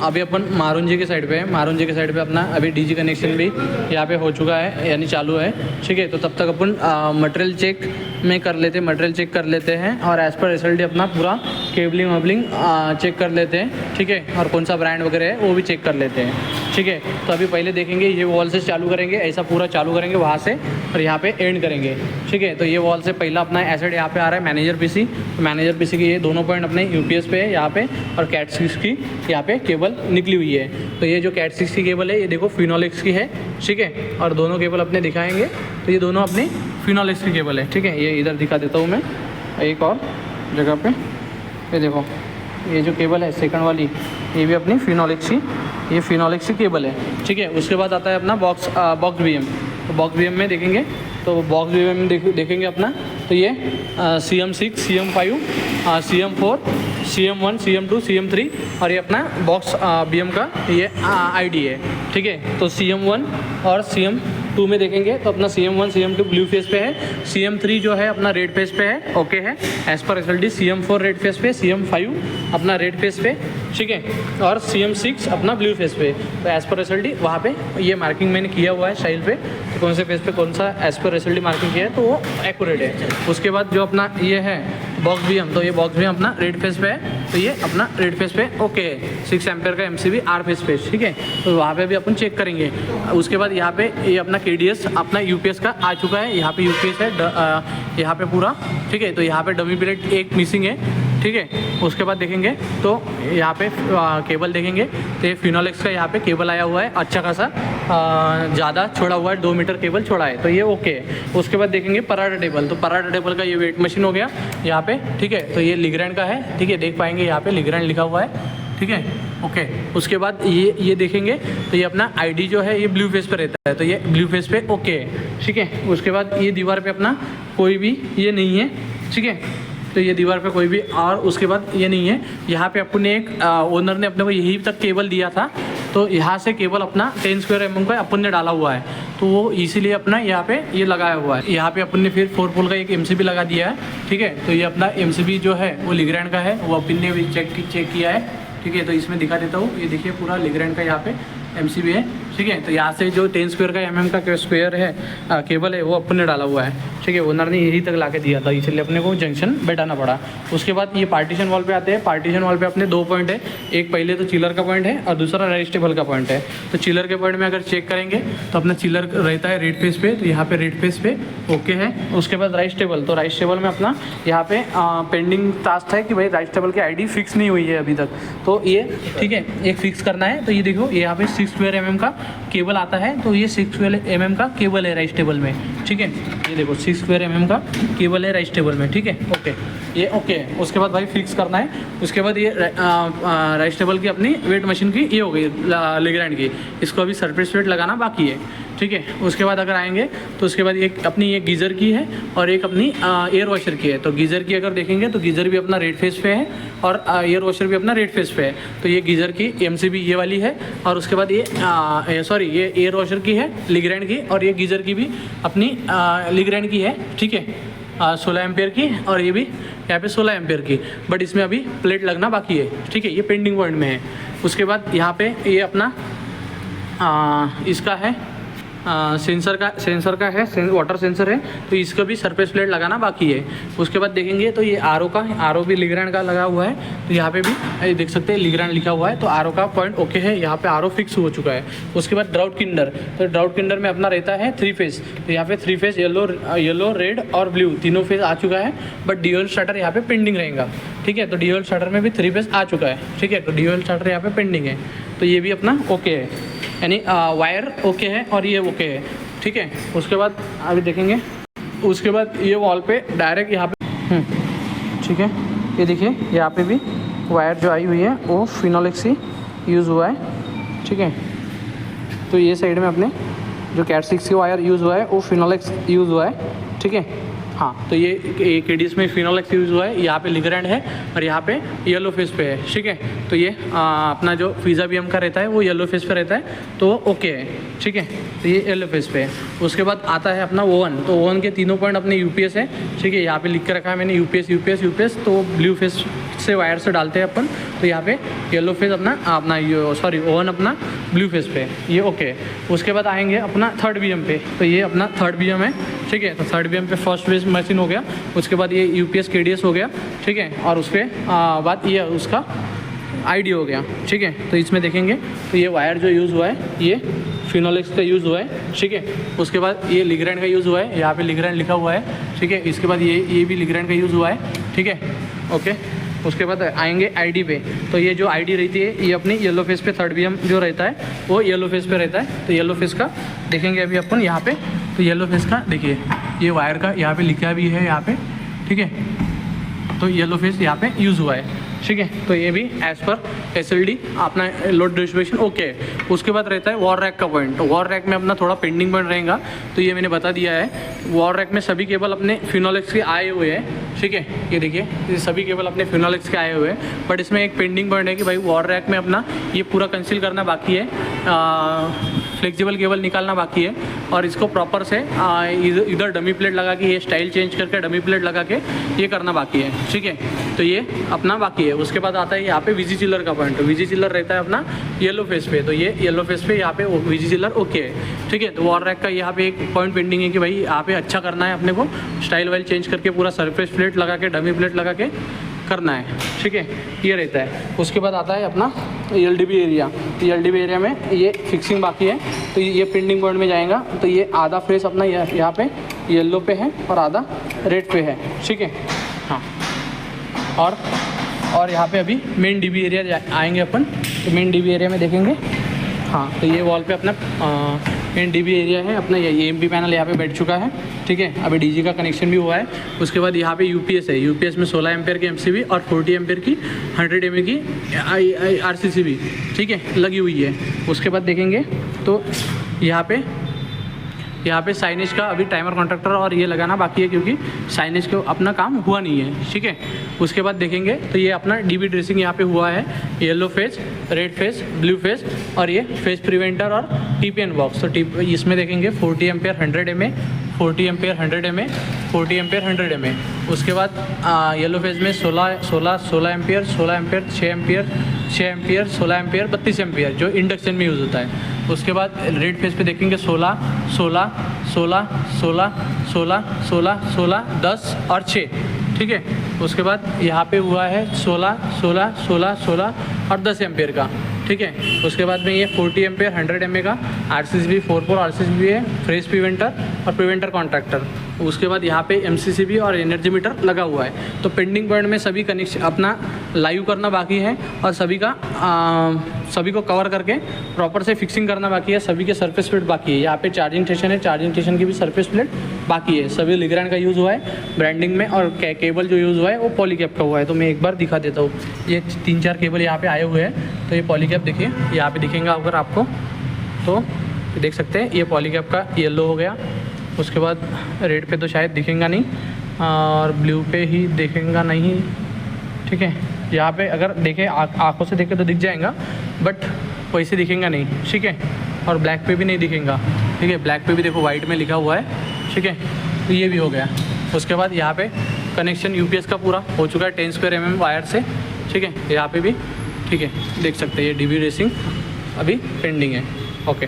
अभी अपन मारुंजी के साइड पे है। मारुंजी के साइड पे अपना अभी डीजी कनेक्शन भी यहाँ पे हो चुका है, यानी चालू है। ठीक है, तो तब तक अपन मटेरियल चेक में कर लेते हैं, मटेरियल चेक कर लेते हैं और एज़ पर SLD अपना पूरा केबलिंग वबलिंग चेक कर लेते हैं। ठीक है, और कौन सा ब्रांड वगैरह है वो भी चेक कर लेते हैं। ठीक है, तो अभी पहले देखेंगे ये वॉल से चालू करेंगे, ऐसा पूरा चालू करेंगे वहाँ से और यहाँ पे एंड करेंगे। ठीक है, तो ये वॉल से पहला अपना एसिड यहाँ पे आ रहा है मैनेजर पीसी। तो मैनेजर पीसी की ये दोनों पॉइंट अपने UPS पे है यहाँ पे, और कैट 6 की यहाँ पे केबल निकली हुई है। तो ये जो कैट 6 की केबल है ये देखो फिनोलेक्स की है। ठीक है, और दोनों केबल अपने दिखाएंगे, तो ये दोनों अपनी फिनोलेक्स की केबल है। ठीक है, ये इधर दिखा देता हूँ मैं एक और जगह पे। ये देखो ये जो केबल है सेकंड वाली, ये भी अपनी फिनोलेक्स की, ये फिनोलेक्स की केबल है। ठीक है, उसके बाद आता है अपना बॉक्स BM। तो बॉक्स BM में देखेंगे, तो बॉक्स BM में देखेंगे अपना, तो ये CM6 CM5 CM4 CM1 CM2 CM3 और ये अपना बॉक्स BM का ये ID है। ठीक है, तो CM1 और CM2 में देखेंगे तो अपना CM1 CM2 ब्लू फेस पे है, CM3 जो है अपना रेड फेस पे है, ओके है as per SLD, CM4 red face पे, CM5 अपना रेड फेस पे। ठीक है, और CM6 अपना ब्लू फेस पे। तो एज़ पर SLD वहाँ पे ये मार्किंग मैंने किया हुआ है स्टाइल पे, तो कौन से फेस पे कौन सा एज़ पर SLD मार्किंग किया है तो वो एक्यूरेट है। उसके बाद जो अपना ये है बॉक्स BM, तो ये बॉक्स BM अपना रेड फेस पे है, तो ये अपना रेड फेस पे ओके है। 6 एम्पेयर का MCB R फेस पे। ठीक है, तो वहाँ पे भी अपन चेक करेंगे। उसके बाद यहाँ पे ये अपना KDS अपना UPS का आ चुका है, यहाँ पे UPS है यहाँ पे पूरा। ठीक है, तो यहाँ पे डमी प्लेट एक मिसिंग है। ठीक है, उसके बाद देखेंगे तो यहाँ पे केबल देखेंगे, तो ये फिनोलेक्स का यहाँ पे केबल आया हुआ है अच्छा खासा, ज़्यादा छोड़ा हुआ है, 2 मीटर केबल छोड़ा है, तो ये ओके है। उसके बाद देखेंगे पराठा टेबल, तो पराठा टेबल का ये वेट मशीन हो गया यहाँ पे। ठीक है, तो ये लिग्रैंड का है। ठीक है, देख पाएंगे यहाँ पे लिग्रैंड लिखा हुआ है। ठीक है, ओके। उसके बाद ये देखेंगे तो ये अपना ID जो है ये ब्लू फेस पे रहता है, तो ये ब्लू फेस पे ओके है। ठीक है, उसके बाद ये दीवार पे अपना कोई भी ये नहीं है। ठीक है, तो ये दीवार पे कोई भी, और उसके बाद ये नहीं है। यहाँ पे अपने एक ओनर ने अपने को यही तक केबल दिया था, तो यहाँ से केबल अपना 10 स्क्वायर mm का अपन ने डाला हुआ है, तो वो इसीलिए अपना यहाँ पे ये लगाया हुआ है। यहाँ पे अपन ने फिर 4 पोल का एक MCB लगा दिया है। ठीक है, तो ये अपना MCB जो है वो लिग्रैंड का है, वो अपन ने भी चेक किया है। ठीक है, तो इसमें दिखा देता हूँ, ये देखिए पूरा लिग्रैंड का यहाँ पे MCB है। ठीक है, तो यहाँ से जो 10 स्क्वायर का mm का स्क्वायर है केबल है वो अपन ने डाला हुआ है। ठीक है, ओनर ने यही तक ला के दिया था, इसलिए अपने को जंक्शन बैठाना पड़ा। उसके बाद ये पार्टीशन वॉल पे आते हैं। पार्टीशन वॉल पे अपने 2 पॉइंट है, एक पहले तो चिलर का पॉइंट है और दूसरा राइस टेबल का पॉइंट है। तो चिलर के पॉइंट में अगर चेक करेंगे तो अपना चिलर रहता है रेड फेस पे, तो यहाँ पे रेड फेस पे ओके है। उसके बाद राइस टेबल, तो राइस टेबल में अपना यहाँ पे पेंडिंग टास्क है कि भाई राइस टेबल की ID फिक्स नहीं हुई है अभी तक, तो ये ठीक है एक फिक्स करना है। तो ये देखो ये यहाँ पे 6 स्क्वायर mm का केबल आता है, तो ये 6 स्क्वायर mm का केबल है राइस टेबल में। ठीक है, ये देखो 6 स्क्वायर mm का केबल है राइस टेबल में। ठीक है, ओके, ये ओके है। उसके बाद भाई फिक्स करना है। उसके बाद ये राइस टेबल की अपनी वेट मशीन की ये हो गई लिग्रैंड की, इसको अभी सरफेस वेट लगाना बाकी है। ठीक है, उसके बाद अगर आएंगे तो उसके बाद एक अपनी ये गीज़र की है और एक अपनी एयर वॉशर की है। तो गीज़र की अगर देखेंगे तो गीज़र भी अपना रेड फेस पे है और एयर वॉशर भी अपना रेड फेस पे है। तो ये गीज़र की MCB ये वाली है, और उसके बाद ये सॉरी ये एयर वॉशर की है लिग्रैंड की, और ये गीज़र की भी अपनी लिग्रैंड की है। ठीक है, 16 एम्पेयर की, और ये भी यहाँ पे 16 एम्पेयर की, बट इसमें अभी प्लेट लगना बाकी है। ठीक है, ये पेंडिंग पॉइंट में है। उसके बाद यहाँ पे ये अपना इसका है सेंसर का है, वाटर सेंसर है, तो इसका भी सरफेस प्लेट लगाना बाकी है। उसके बाद देखेंगे तो ये RO भी लिग्रैंड का लगा हुआ है, तो यहाँ पे भी देख सकते हैं लिग्रैंड लिखा हुआ है, तो RO का पॉइंट ओके है, यहाँ पे RO फिक्स हो चुका है। उसके बाद ड्राउट किंडर, तो ड्राउट किंडर में अपना रहता है 3 फेज, तो यहाँ पे 3 फेज येलो रेड और ब्लू तीनों फेज आ चुका है, बट ड्यूअल स्टार्टर यहाँ पे पेंडिंग रहेगा। ठीक है, तो ड्यूअल स्टार्टर में भी 3 फेज आ चुका है। ठीक है, तो ड्यूअल स्टार्टर यहाँ पे पेंडिंग है, तो ये भी अपना ओके है, यानी वायर ओके है और ये ओके है। ठीक है, उसके बाद अभी देखेंगे, उसके बाद ये वॉल पे डायरेक्ट यहाँ पे ठीक है, ये देखिए यहाँ पे भी वायर जो आई हुई है वो फिनोलेक्स ही यूज़ हुआ है। ठीक है, तो ये साइड में अपने जो कैट 6 की वायर यूज़ हुआ है वो फिनोलेक्स यूज़ हुआ है। ठीक है, हाँ, तो ये KDS में फिनोलेक्स यूज़ हुआ है, यहाँ पे लिग्रैंड है और यहाँ पे येलो फेस पे है। ठीक है, तो ये अपना जो फिज़ा BM का रहता है वो येलो फेस पे रहता है, तो ओके है। ठीक है, तो ये येलो फेस पे है। उसके बाद आता है अपना ओवन, तो ओवन के तीनों पॉइंट अपने UPS है। ठीक है, यहाँ पे लिख के रखा है मैंने UPS, तो ब्लू फेस से वायर से डालते हैं अपन, तो तो यहाँ पे येलो फेस अपना ये सॉरी ओवन अपना ब्लू फेस पे, ये ओके। उसके बाद आएंगे अपना थर्ड BM पे, तो ये अपना थर्ड BM है, ठीक है। तो थर्ड BM पे फर्स्ट फेस मशीन हो गया, उसके बाद ये UPS KDS हो गया, ठीक है। और उसके बाद ये उसका ID हो गया, ठीक है। तो इसमें देखेंगे तो ये वायर जो यूज़ हुआ है ये फिनोलेक्स का यूज़ हुआ है, ठीक है। उसके बाद ये लिग्रैंड का यूज़ हुआ है, यहाँ पे लिग्रैंड लिखा हुआ है, ठीक है। इसके बाद ये भी लिग्रैंड का यूज़ हुआ है, ठीक है, ओके। उसके बाद आएंगे ID पे, तो ये जो ID रहती है ये अपनी येलो फेस पे थर्ड BM जो रहता है वो येलो फेस पे रहता है। तो येलो फेस का देखेंगे अभी अपन यहाँ पे, तो येलो फेस का देखिए ये वायर का यहाँ पे लिखा भी है यहाँ पे, ठीक है। तो येलो फेस यहाँ पे यूज़ हुआ है, ठीक है। तो ये भी एज़ पर SLD अपना लोड डिस्ट्रीब्यूशन ओके है। उसके बाद रहता है वॉर रैक का पॉइंट, तो वॉर रैक में अपना थोड़ा पेंडिंग पॉइंट रहेगा, तो ये मैंने बता दिया है। वॉर रैक में सभी केबल अपने फिनोलेक्स के आए हुए हैं, ठीक है। ये देखिए ये सभी केबल अपने फिनोलेक्स के आए हुए हैं, बट इसमें एक पेंडिंग पॉइंट है कि भाई वॉर रैक में अपना ये पूरा कंसील करना बाकी है, फ्लेक्सिबल केबल निकालना बाकी है, और इसको प्रॉपर से इधर डमी प्लेट लगा के ये स्टाइल चेंज करके डमी प्लेट लगा के ये करना बाकी है, ठीक है। तो ये अपना बाकी है। उसके बाद आता है यहाँ पे VG चिलर का पॉइंट, तो VG चिलर रहता है अपना येलो फेस पे, तो ये येलो फेस पे यहाँ पे VG चिलर ओके है, ठीक है। तो वॉर रैक का यहाँ पे एक पॉइंट पेंडिंग है कि भाई यहाँ पे अच्छा करना है अपने को, स्टाइल वाइल चेंज करके पूरा सरफेस प्लेट लगा के डमी प्लेट लगा के करना है, ठीक है, ये रहता है। उसके बाद आता है अपना LDB एरिया, LDB एरिया में ये फिक्सिंग बाकी है, तो ये पेंडिंग पॉइंट में जाएगा। तो ये आधा फेस अपना यहाँ पे येलो पे है और आधा रेड पे है, ठीक है, हाँ। और यहाँ पे अभी मेन DB एरिया आएंगे अपन, तो मेन DB एरिया में देखेंगे, हाँ। तो ये वॉल पे अपना मेन DB एरिया है अपना, ये EMP पैनल यहाँ पे बैठ चुका है, ठीक है। अभी DG का कनेक्शन भी हुआ है। उसके बाद यहाँ पे UPS है, UPS में 16 एम्पेयर की MCB और 40 एम्पेयर की 100 mA की RCC भी, ठीक है, लगी हुई है। उसके बाद देखेंगे तो यहाँ पे साइनेज का अभी टाइमर कॉन्ट्रैक्टर और ये लगाना बाकी है, क्योंकि साइनेज को अपना काम हुआ नहीं है, ठीक है। उसके बाद देखेंगे तो ये अपना DB ड्रेसिंग यहाँ पे हुआ है, yellow face, red face, blue face, और ये फेस प्रिवेंटर और TPN बॉक्स। तो इसमें देखेंगे 40 ampere 100 mA, 40 ampere 100 mA, 40 ampere 100 mA। उसके बाद येलो फेस में 16 ampere, 16 ampere, 6 ampere, 6 ampere, 16 ampere, 32 ampere जो इंडक्शन में यूज़ होता है। उसके बाद रेड फेस पे देखेंगे 16, 16, 16, 16, 16, 16, 16, 10 और 6, ठीक है। उसके बाद यहाँ पे हुआ है 16, 16, 16, 16 और 10 एम्पेयर का, ठीक है। उसके बाद में ये 40 एम्पेयर 100 mA का RCCB 4 RCCB है, फ्रेश प्रिवेंटर और प्रिवेंटर कॉन्ट्रैक्टर। उसके बाद यहाँ पे MCCB और एनर्जी मीटर लगा हुआ है। तो पेंडिंग पॉइंट में सभी कनेक्शन अपना लाइव करना बाकी है, और सभी को कवर करके प्रॉपर से फिक्सिंग करना बाकी है। सभी के सरफेस प्लेट बाकी है। यहाँ पे चार्जिंग स्टेशन है, चार्जिंग स्टेशन की भी सरफेस प्लेट बाकी है। सभी लिग्रैंड का यूज़ हुआ है ब्रांडिंग में, और केबल जो यूज़ हुआ है वो पॉलीकैप का हुआ है। तो मैं एक बार दिखा देता हूँ। ये 3-4 केबल यहाँ पे आए हुए हैं। तो ये पॉलीकैप देखिए यहाँ पे दिखेगा अगर आपको, तो देख सकते हैं ये पॉलीकैप का येलो हो गया। उसके बाद रेड पे तो शायद दिखेगा नहीं, और ब्लू पे ही दिखेगा नहीं, ठीक है। यहाँ पे अगर देखें आँखों से देखें तो दिख जाएगा, बट वैसे दिखेगा नहीं, ठीक है। और ब्लैक पे भी नहीं दिखेगा, ठीक है। ब्लैक पे भी देखो वाइट में लिखा हुआ है, ठीक है। तो ये भी हो गया। उसके बाद यहाँ पे कनेक्शन UPS का पूरा हो चुका है 10 स्क्वायर mm वायर से, ठीक है। यहाँ पे भी ठीक है, देख सकते हैं ये DB रेसिंग अभी पेंडिंग है, ओके।